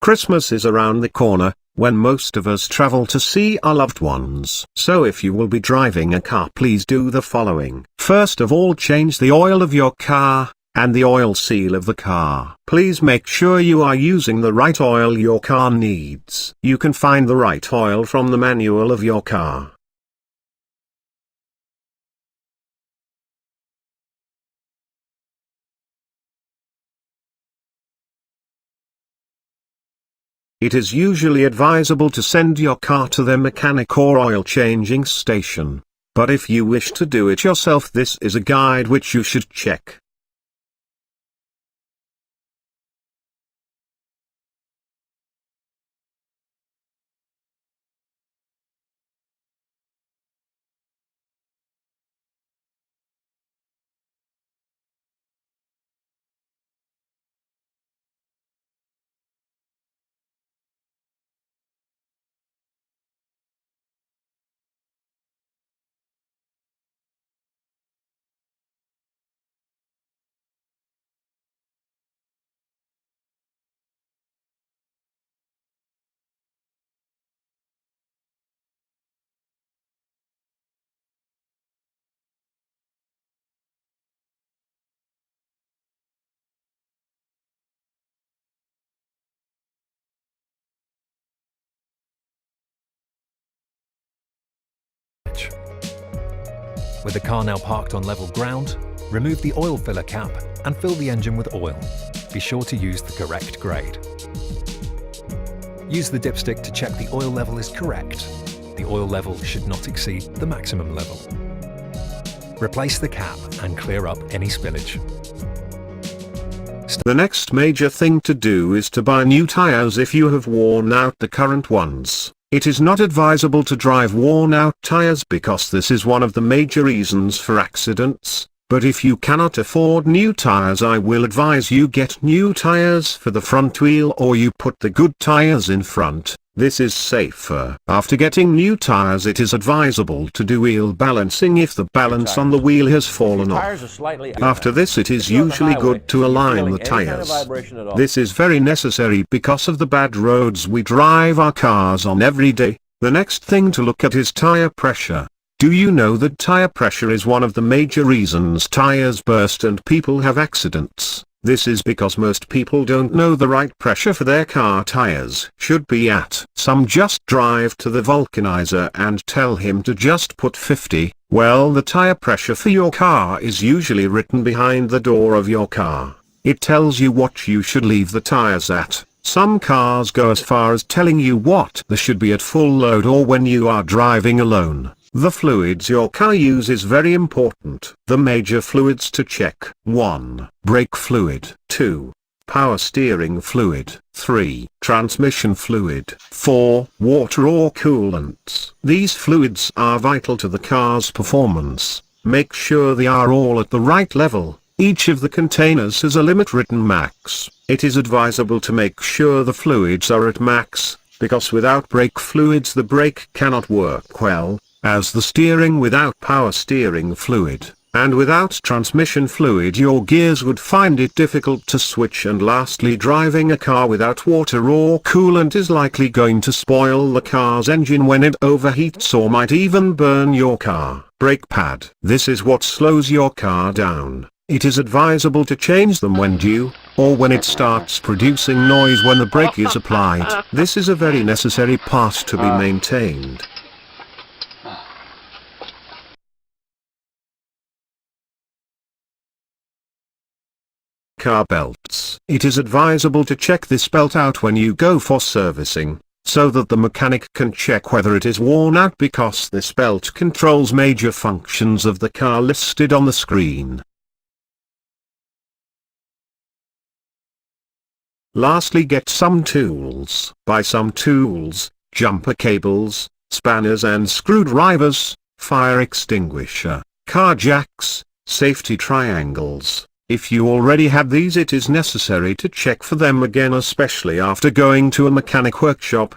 Christmas is around the corner, when most of us travel to see our loved ones. So if you will be driving a car, please do the following. First of all, change the oil of your car, and the oil seal of the car. Please make sure you are using the right oil your car needs. You can find the right oil from the manual of your car. It is usually advisable to send your car to their mechanic or oil changing station. But if you wish to do it yourself, this is a guide which you should check. With the car now parked on level ground, remove the oil filler cap and fill the engine with oil. Be sure to use the correct grade. Use the dipstick to check the oil level is correct. The oil level should not exceed the maximum level. Replace the cap and clear up any spillage. The next major thing to do is to buy new tires if you have worn out the current ones. It is not advisable to drive worn-out tires because this is one of the major reasons for accidents, but if you cannot afford new tires, I will advise you get new tires for the front wheel, or you put the good tires in front. This is safer. After getting new tires, it is advisable to do wheel balancing if the balance on the wheel has fallen off. After this, it is usually good to align the tires. This is very necessary because of the bad roads we drive our cars on every day. The next thing to look at is tire pressure. Do you know that tire pressure is one of the major reasons tires burst and people have accidents? This is because most people don't know the right pressure for their car tires should be at. Some just drive to the vulcanizer and tell him to just put 50. Well, the tire pressure for your car is usually written behind the door of your car. It tells you what you should leave the tires at. Some cars go as far as telling you what they should be at full load or when you are driving alone. The fluids your car uses is very important. The major fluids to check: 1. Brake fluid. 2. Power steering fluid. 3. Transmission fluid. 4. Water or coolants. These fluids are vital to the car's performance. Make sure they are all at the right level. Each of the containers has a limit written max. It is advisable to make sure the fluids are at max, because without brake fluids the brake cannot work well, as the steering without power steering fluid, and without transmission fluid your gears would find it difficult to switch. And lastly, driving a car without water or coolant is likely going to spoil the car's engine when it overheats or might even burn your car. Brake pad. This is what slows your car down. It is advisable to change them when due, or when it starts producing noise when the brake is applied. This is a very necessary part to be maintained. Car belts. It is advisable to check this belt out when you go for servicing, so that the mechanic can check whether it is worn out, because this belt controls major functions of the car listed on the screen. Lastly, get some tools. Buy some tools: jumper cables, spanners and screwdrivers, fire extinguisher, car jacks, safety triangles. If you already have these, it is necessary to check for them again, especially after going to a mechanic workshop.